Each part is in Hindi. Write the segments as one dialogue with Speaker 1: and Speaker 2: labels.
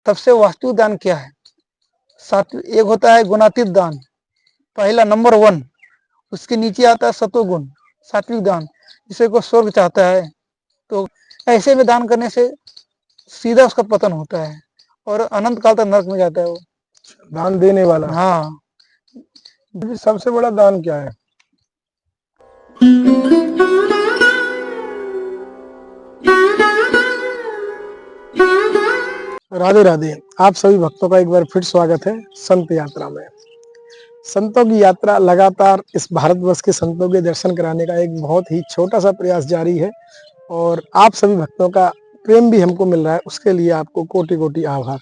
Speaker 1: तब से वास्तविक दान क्या है? एक होता है गुणातीत दान, पहला नंबर 1, उसके नीचे आता है सतोगुण सात्विक दान, जिसे को स्वर्ग चाहता है। तो ऐसे में दान करने से सीधा उसका पतन होता है और अनंत काल तक नरक में जाता है वो।
Speaker 2: दान देने वाला।
Speaker 1: हाँ,
Speaker 2: सबसे बड़ा दान क्या है? राधे राधे। आप सभी भक्तों का एक बार फिर स्वागत है संत यात्रा में। संतों की यात्रा लगातार इस भारतवर्ष के संतों के दर्शन कराने का एक बहुत ही छोटा सा प्रयास जारी है और आप सभी भक्तों का प्रेम भी हमको मिल रहा है, उसके लिए आपको कोटि कोटि आभार।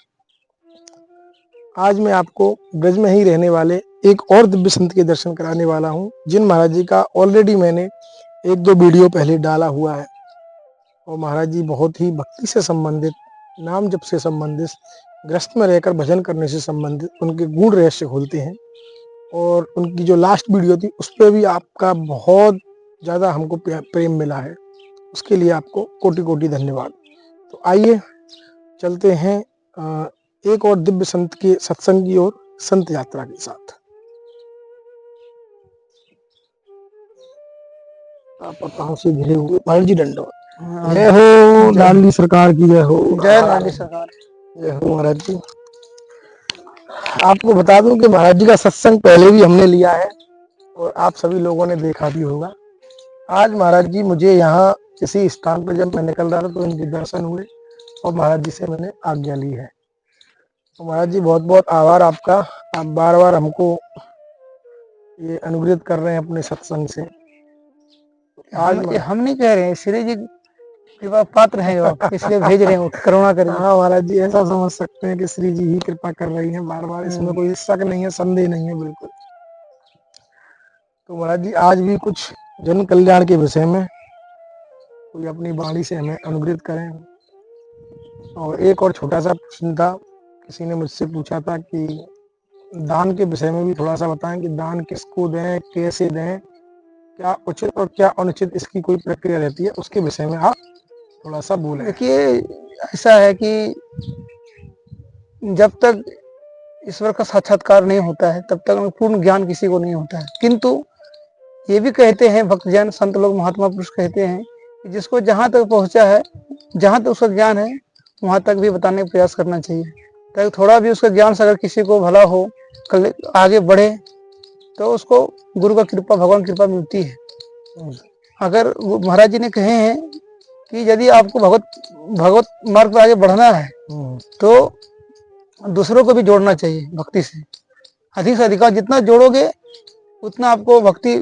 Speaker 2: आज मैं आपको ब्रज में ही रहने वाले एक और दिव्य संत के दर्शन कराने वाला हूं, जिन महाराज जी का ऑलरेडी मैंने 1-2 वीडियो पहले डाला हुआ है। और महाराज जी बहुत ही भक्ति से संबंधित, नाम जप से संबंधित, ग्रस्त में रहकर भजन करने से संबंधित उनके गूढ़ रहस्य खोलते हैं। और उनकी जो लास्ट वीडियो थी उस पर भी आपका बहुत ज़्यादा हमको प्रेम मिला है, उसके लिए आपको कोटि कोटि धन्यवाद। तो आइए चलते हैं एक और दिव्य संत के सत्संग की ओर, संत यात्रा के साथ। पताओं से घिरे हुए महाराज जी दंडोत। जय हो लाडली सरकार की, जय हो।
Speaker 1: जय लाडली सरकार,
Speaker 2: जय हो महाराज जी। आपको बता दूं कि महाराज जी का सत्संग पहले भी हमने लिया है और आप सभी लोगों ने देखा भी होगा। आज महाराज जी मुझे यहाँ किसी स्थान पर जब मैं निकल रहा था तो इनके दर्शन हुए और महाराज जी से मैंने आज्ञा ली है। तो महाराज जी बहुत बहुत आभार आपका। आप बार बार हमको ये अनुग्रहित कर रहे हैं अपने सत्संग से।
Speaker 1: हम नहीं कह रहे हैं, श्री जी कृपा पात्र हैं आप, इसलिए भेज रहे हैं, करुणा करें।
Speaker 2: हाँ महाराज जी, ऐसा समझ सकते हैं कि श्री जी ही कृपा कर रही हैं बार बार, इसमें कोई शक नहीं है, संदेह नहीं है बिल्कुल। तो महाराज जी आज भी कुछ जन कल्याण के विषय में कोई अपनी वाणी से हमें अनुग्रहित करें। और एक और छोटा सा प्रश्न था, किसी ने मुझसे पूछा था कि दान के विषय में भी थोड़ा सा बताएं कि दान किसको दें, कैसे दें, क्या उचित और क्या अनुचित इसकी कोई प्रक्रिया रहती है, उसके विषय में आप थोड़ा सा बोलें।
Speaker 1: देखिए, ऐसा है कि जब तक ईश्वर का साक्षात्कार नहीं होता है तब तक पूर्ण ज्ञान किसी को नहीं होता है। किंतु ये भी कहते हैं भक्तजन, संत लोग, महात्मा पुरुष कहते हैं कि जिसको जहाँ तक पहुँचा है, जहाँ तक उसका ज्ञान है, वहाँ तक भी बताने का प्रयास करना चाहिए, ताकि थोड़ा भी उसका ज्ञान से अगर किसी को भला हो, कल आगे बढ़े, तो उसको गुरु का कृपा, भगवान की कृपा मिलती है। अगर महाराज जी ने कहे हैं कि यदि आपको भगवत मार्ग पर आगे बढ़ना है तो दूसरों को भी जोड़ना चाहिए भक्ति से। अधिक से अधिक जितना जोड़ोगे उतना आपको भक्ति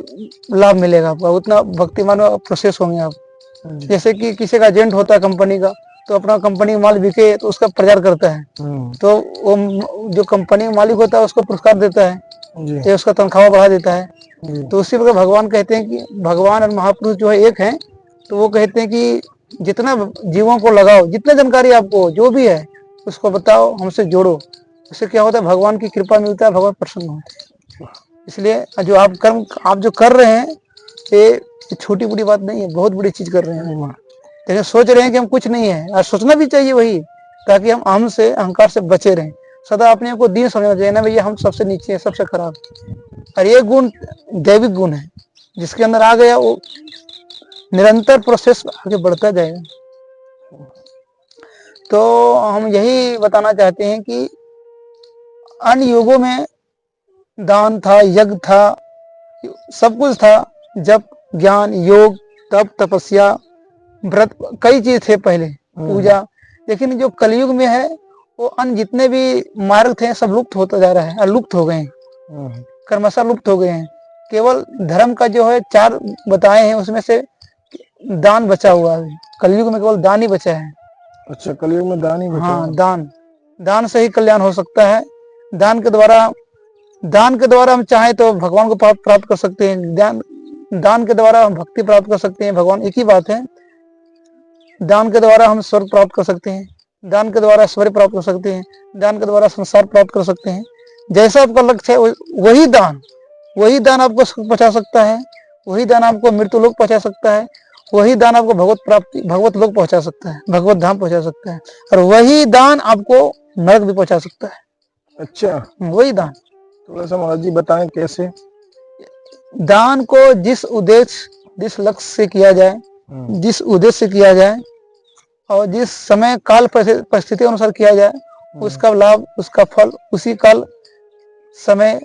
Speaker 1: लाभ मिलेगा, आपका उतना भक्तिमान प्रोसेस होंगे आप। जैसे कि किसी का एजेंट होता है कंपनी का, तो अपना कंपनी माल बिके तो उसका प्रचार करता है, तो वो जो कंपनी का मालिक होता है उसको पुरस्कार देता है, ये उसका तनख्वाह बढ़ा देता है। तो उसी प्रकार भगवान कहते हैं कि भगवान और महापुरुष जो है एक हैं, तो वो कहते हैं कि जितना जीवों को लगाओ, जितना जानकारी आपको जो भी है उसको बताओ, हमसे जोड़ो। इससे क्या होता है, भगवान की कृपा मिलता है, भगवान प्रसन्न होते हैं। इसलिए जो आप जो कर रहे हैं ये छोटी बड़ी बात नहीं है, बहुत बड़ी चीज कर रहे हैं। लेकिन सोच रहे हैं कि हम कुछ नहीं है, और सोचना भी चाहिए वही, ताकि हम अहम से, अहंकार से बचे रहें। सदा अपने आप को दीन समझना चाहिए ना, भैया हम सबसे नीचे हैं, सबसे खराब। और ये गुण दैविक गुण है, जिसके अंदर आ गया वो निरंतर प्रोसेस आगे बढ़ता जाएगा। तो हम यही बताना चाहते हैं कि अन्य युगों में दान था, यज्ञ था, सब कुछ था, जप, ज्ञान, योग, तप, तपस्या, व्रत, कई चीज थे पहले, पूजा। लेकिन जो कलयुग में है वो अन्य जितने भी मार्ग थे सब लुप्त होता जा रहा है, लुप्त हो गए हैं, कर्मशः लुप्त हो गए हैं। केवल धर्म का जो है 4 बताए हैं, उसमें से दान बचा हुआ है। कलयुग में केवल दान ही बचा है।
Speaker 2: अच्छा, कलयुग में दान ही बचा?
Speaker 1: हाँ, दान से ही कल्याण हो सकता है। दान के द्वारा हम चाहे तो भगवान को प्राप्त कर सकते हैं, दान के द्वारा हम भक्ति प्राप्त कर सकते हैं, भगवान एक ही बात है। दान के द्वारा हम स्वर्ग प्राप्त कर सकते हैं, दान के द्वारा ऐश्वर्य प्राप्त कर सकते हैं, दान के द्वारा संसार प्राप्त कर सकते हैं। जैसा आपका लक्ष्य है वही दान आपको सुख पहुंचा सकता है, वही दान आपको मृत्यु लोक पहुंचा सकता है, वही दान आपको भगवत प्राप्ति, भगवत लोक पहुंचा सकता है, भगवत धाम पहुंचा सकता है, और वही दान आपको नरक भी पहुंचा सकता है।
Speaker 2: अच्छा,
Speaker 1: वही दान,
Speaker 2: थोड़ा सा महाराज जी बताएं कैसे।
Speaker 1: दान को जिस उद्देश्य, जिस लक्ष्य से किया जाए, जिस उद्देश्य से किया जाए और जिस समय काल परिस्थिति अनुसार किया जाए, उसका लाभ, उसका फल उसी काल समय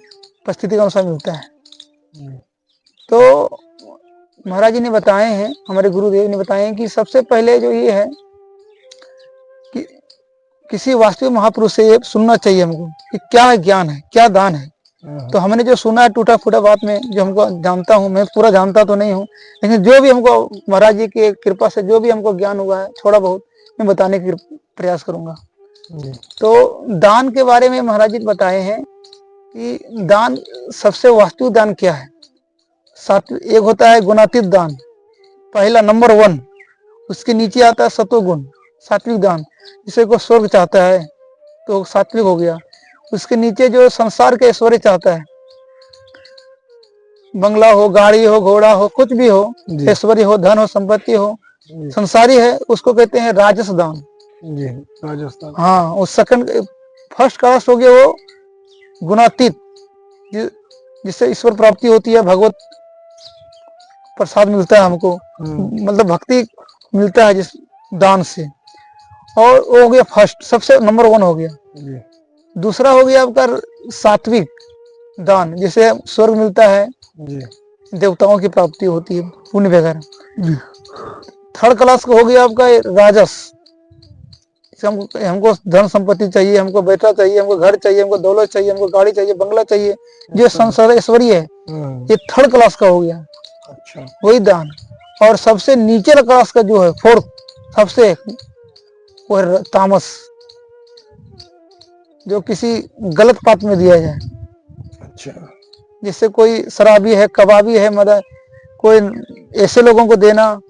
Speaker 1: परिस्थिति के अनुसार मिलता है। तो महाराज जी ने बताए हैं, हमारे गुरुदेव ने बताए हैं कि सबसे पहले जो ये है कि किसी वास्तविक महापुरुष से ये सुनना चाहिए हमको कि क्या है ज्ञान है, क्या दान है। तो हमने जो सुना है टूटा फूटा बात में, जो हमको जानता हूँ, मैं पूरा जानता तो नहीं हूँ, लेकिन जो भी हमको महाराज जी की कृपा से जो भी हमको ज्ञान हुआ है थोड़ा बहुत मैं बताने की प्रयास करूंगा। तो दान के बारे में महाराज जी बताए हैं कि दान, सबसे वास्तविक दान क्या है। एक होता है गुणातीत दान, पहला नंबर 1, उसके नीचे आता है सतोगुण सात्विक दान, जिसे को स्वर्ग चाहता है तो सात्विक हो गया। उसके नीचे जो संसार के ऐश्वर्य चाहता है, बंगला हो, गाड़ी हो, घोड़ा हो, कुछ भी हो, ऐश्वर्य हो, धन हो, संपत्ति हो, संसारी है, उसको कहते हैं राजस दान।
Speaker 2: जी, राजस्थान।
Speaker 1: हाँ, उस सेकंड फर्स्ट क्लास हो गया वो गुणातीत, जिससे ईश्वर प्राप्ति होती है, भगवत प्रसाद मिलता है हमको, मतलब भक्ति मिलता है जिस दान से, और वो हो गया फर्स्ट, सबसे नंबर 1 हो गया। दूसरा हो गया आपका सात्विक दान, जिसे स्वर्ग मिलता है, देवताओं की प्राप्ति होती है पुण्य वगैरह। थर्ड क्लास का हो गया आपका राजस, हमको धन संपत्ति चाहिए, हमको बेटा चाहिए, हमको घर चाहिए, हमको दौलत चाहिए, हमको गाड़ी चाहिए, बंगला चाहिए, जो संसार ऐश्वर्य है, ये थर्ड क्लास का हो गया। अच्छा, वही दान। और सबसे नीचे क्लास का जो है फोर्थ, सबसे वो है तामस, जो किसी गलत पात्र में दिया जाए। अच्छा, जिससे कोई शराबी है, कबाबी है, मतलब कोई ऐसे लोगों को देना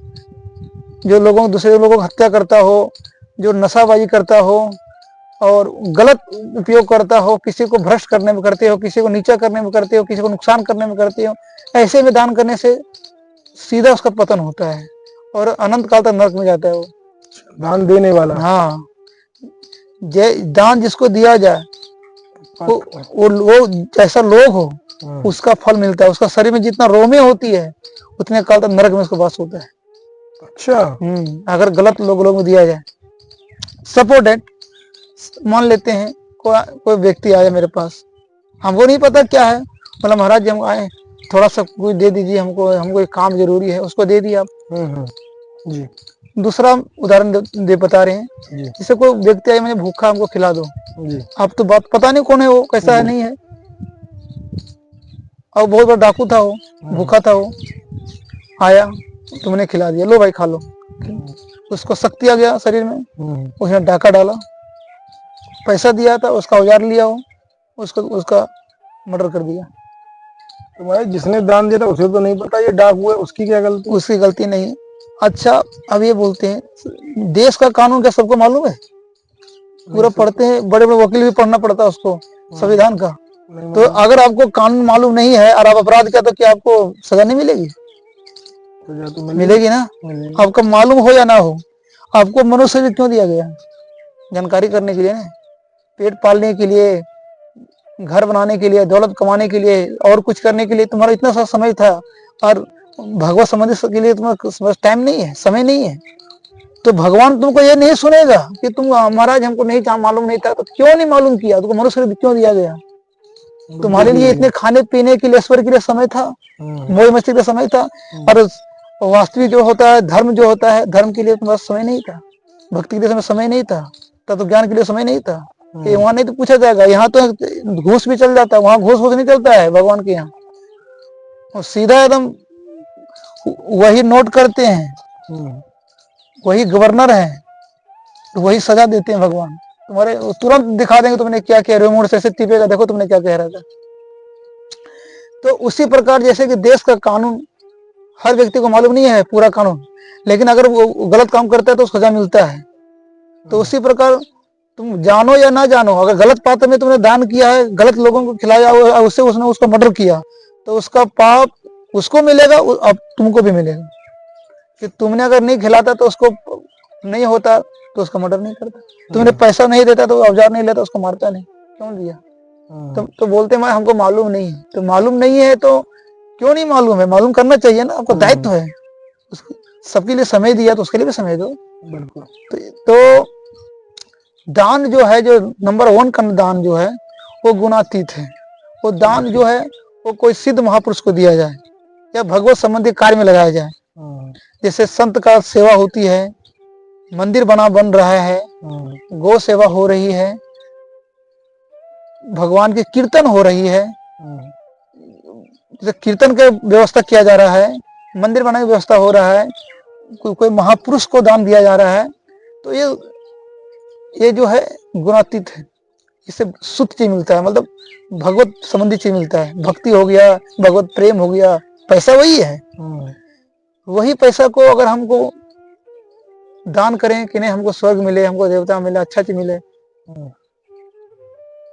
Speaker 1: जो लोगों, दूसरे लोगों को हत्या करता हो, जो नशाबाजी करता हो और गलत उपयोग करता हो, किसी को भ्रष्ट करने में करते हो, किसी को नीचा करने में करते हो, किसी को नुकसान करने में करते हो, ऐसे में दान करने से सीधा उसका पतन होता है और अनंत काल तक नरक में जाता है वो
Speaker 2: दान देने वाला।
Speaker 1: हाँ, दान जिसको दिया जाए वो जैसा लोग हो उसका फल मिलता है। उसका शरीर में जितना रोमे होती है उतने काल तक नरक में उसको वास होता है। अच्छा, अगर गलत लोगों में दिया जाए। सपोर्टेड, मान लेते हैं कोई व्यक्ति आया मेरे पास, हमको नहीं पता क्या है, बोला महाराज जी हम आए, थोड़ा सा कुछ दे दीजिए हमको एक काम जरूरी है, उसको दे दिया आप। जी। दूसरा उदाहरण दे बता रहे हैं, जैसे कोई व्यक्ति आया, मुझे भूखा, हमको खिला दो। जी। आप तो बात पता नहीं कौन है वो, कैसा है नहीं है, और बहुत बड़ा डाकू था वो, भूखा था वो, आया तुमने खिला दिया, लो भाई खा लो। उसको शक्ति आ गया शरीर में, उसने डाका डाला, पैसा दिया था, उसका औजार लिया हो, उसका मर्डर कर दिया।
Speaker 2: तो भाई जिसने दान दिया था उसे तो नहीं पता ये डाकू है, उसकी क्या गलती?
Speaker 1: उसकी गलती नहीं। अच्छा, अब ये बोलते हैं देश का कानून क्या सबको मालूम है? पूरा पढ़ते हैं, बड़े बड़े वकील भी पढ़ना पड़ता है उसको, संविधान का। तो अगर आपको कानून मालूम नहीं है और आप अपराध किया तो क्या आपको सजा नहीं मिलेगी? तो मिलेगी ना। आपको मालूम हो या ना हो, आपको मनुष्य भी क्यों दिया गया? जानकारी करने के लिए ना, पेट पालने के लिए, घर बनाने के लिए, दौलत कमाने के लिए, और कुछ करने के लिए तुम्हारा इतना सा समय था, और भगवत संबंधी के लिए तुम्हारा टाइम नहीं है, समय नहीं है। तो भगवान तुमको ये नहीं सुनेगा कि तुम महाराज हमको नहीं मालूम नहीं था, तो क्यों नहीं मालूम किया? तुमको मनुष्य क्यों दिया गया? तुम्हारे लिए इतने खाने पीने के लिए, ऐश्वर्य के लिए समय था, मौज मस्ती का समय था, और वास्तविक जो होता है, धर्म जो होता है, धर्म के लिए तुम्हारा समय नहीं था, भक्ति के लिए समय नहीं था, तब तो ज्ञान के लिए समय नहीं था। कि वहां नहीं तो पूछा जाएगा, यहाँ तो घूस भी चल जाता है, वहां घूस नहीं चलता है भगवान के यहाँ, और सीधा एकदम वही नोट करते हैं, वही गवर्नर है, तो वही सजा देते हैं भगवान। तुम्हारे तुरंत दिखा देंगे तुमने क्या किया, रिमोट से टिपेगा, देखो तुमने क्या कह रहा था। तो उसी प्रकार जैसे कि देश का कानून हर व्यक्ति को मालूम नहीं है पूरा कानून, लेकिन अगर वो गलत काम करता है तो उसको सजा मिलता है। तो उसी प्रकार तुम जानो या ना जानो, अगर गलत पात्र में तुमने दान किया है, गलत लोगों को खिलाया, उससे उसने उसका मर्डर किया, तो उसका पाप उसको मिलेगा, अब तुमको भी मिलेगा। कि तुमने अगर नहीं खिलाता तो उसको नहीं होता तो उसका मर्डर नहीं करता, तुमने पैसा नहीं देता तो औजार नहीं लेता उसको मारता नहीं, क्यों दिया? तो बोलते मैं हमको मालूम नहीं है, तो मालूम नहीं है तो क्यों नहीं मालूम है, मालूम करना चाहिए ना, आपका दायित्व है। सबके लिए समय दिया तो उसके लिए भी समय दो।
Speaker 2: बिल्कुल।
Speaker 1: तो दान जो है, जो नंबर 1 का दान जो है वो गुणातीत है। वो दान जो है वो कोई सिद्ध महापुरुष को दिया जाए या भगवत संबंधी कार्य में लगाया जाए। जैसे संत का सेवा होती है, मंदिर बन रहा है, गौ सेवा हो रही है, भगवान की कीर्तन हो रही है, जैसे कीर्तन का व्यवस्था किया जा रहा है, मंदिर बनाने की व्यवस्था हो रहा है, कोई महापुरुष को दान दिया जा रहा है, तो ये जो है गुणातीत है। इससे शुद्ध चीज मिलता है, मतलब भगवत संबंधी चीज मिलता है। भक्ति हो गया, भगवत प्रेम हो गया, पैसा वही है। वही पैसा को अगर हमको दान करें कि नहीं हमको स्वर्ग मिले, हमको देवता मिले, अच्छा चीज मिले,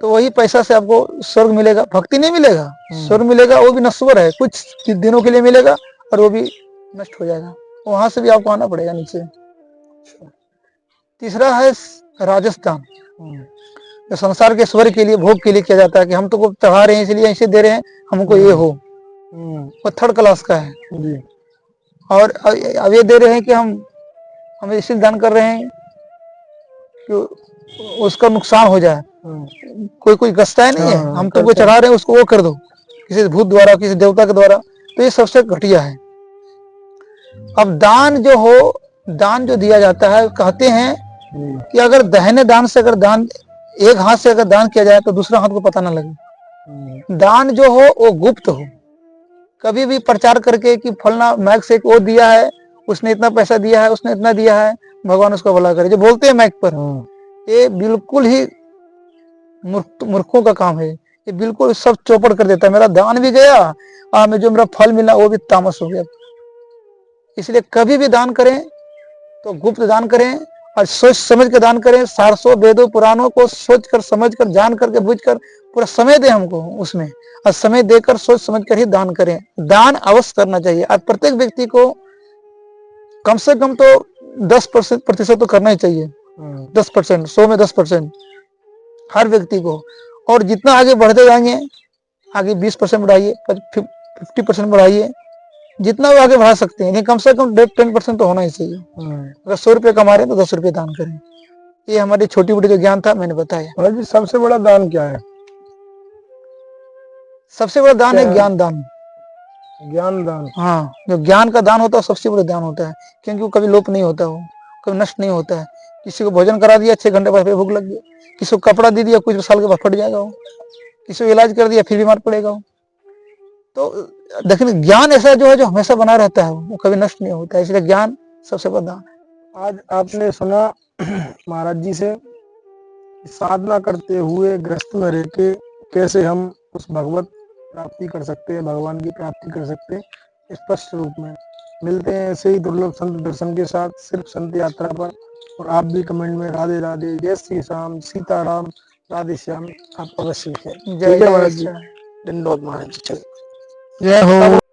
Speaker 1: तो वही पैसा से आपको स्वर्ग मिलेगा, भक्ति नहीं मिलेगा। स्वर्ग मिलेगा वो भी नश्वर है, कुछ दिनों के लिए मिलेगा और वो भी नष्ट हो जाएगा, वहां से भी आपको आना पड़ेगा नीचे। तीसरा है राजस्थान, जो संसार के स्वर्ग के लिए, भोग के लिए किया जाता है कि हम तो को चढ़ा रहे हैं इसलिए ऐसे दे रहे हैं, हमको ये हो, वो 3rd क्लास का है। और अब ये दे रहे हैं कि हम इसलिए दान कर रहे हैं कि उसका नुकसान हो जाए। कोई गस्ता है नहीं है, हम तुमको चढ़ा रहे हैं उसको वो कर दो, किसी भूत द्वारा, किसी देवता के द्वारा, तो ये सबसे घटिया है। अब दान जो हो, दान जो दिया जाता है, कहते हैं कि अगर दाहिने दान से, अगर दान एक हाथ से अगर दान किया जाए तो दूसरा हाथ को पता ना लगे। दान जो हो वो गुप्त हो, कभी भी प्रचार करके कि फलना मैक से वो दिया है, उसने इतना पैसा दिया है, उसने इतना दिया है, भगवान उसको भला करे, जो बोलते हैं मैक पर, ये बिल्कुल ही मूर्खों का काम है। ये बिल्कुल सब चौपड़ कर देता है, मेरा दान भी गया और जो मेरा फल मिला वो भी तामस हो गया। इसलिए कभी भी दान करें तो गुप्त दान करें और सोच समझ कर दान करें। 400 वेदों पुराणों को सोच कर, समझ कर, जान करके, बुझ कर पूरा समय दे हमको उसमें, और समय देकर सोच समझ कर ही दान करें। दान अवश्य करना चाहिए और प्रत्येक व्यक्ति को कम से कम तो 10% तो करना ही चाहिए। 10%, 100 में 10% हर व्यक्ति को। और जितना आगे बढ़ते जाएंगे, आगे 20% बढ़ाइए, 50% बढ़ाइए, जितना भी आगे बढ़ा सकते हैं, कम से कम 10% तो होना ही चाहिए। अगर 100 रुपये कमा रहे हैं तो 10 रुपये दान करें। ये हमारी छोटी मोटी जो ज्ञान था मैंने बताया।
Speaker 2: जी, सबसे बड़ा दान क्या है?
Speaker 1: सबसे बड़ा दान है ज्ञान दान।
Speaker 2: ज्ञान दान,
Speaker 1: हाँ, जो ज्ञान का दान होता है सबसे बड़ा दान होता है, क्योंकि वो कभी लोप नहीं होता, वो कभी नष्ट नहीं होता है। किसी को भोजन करा दिया, 6 घंटे बाद भूख लग गई, किसी को कपड़ा दे दिया, कुछ साल के बाद फट जाएगा वो, किसी को इलाज कर दिया फिर बीमार पड़ेगा वो। तो देखिए ज्ञान ऐसा जो है जो हमेशा बना रहता है, वो कभी नष्ट नहीं होता है, इसलिए ज्ञान सबसे बड़ा दान।
Speaker 2: आज आपने सुना महाराज जी से साधना करते हुए गृहस्थ में रह के कैसे हम उस भगवत प्राप्ति कर सकते हैं, भगवान की प्राप्ति कर सकते हैं, स्पष्ट रूप में। मिलते हैं ऐसे ही दुर्लभ संत दर्शन के साथ, सिर्फ संत यात्रा पर। और आप भी कमेंट में राधे राधे, जय श्री राम, सीताराम, राधे श्याम आप अवश्य लिखें।
Speaker 1: जय
Speaker 2: महाराज जी, धन्यवाद महाराज जी।
Speaker 1: जय हो।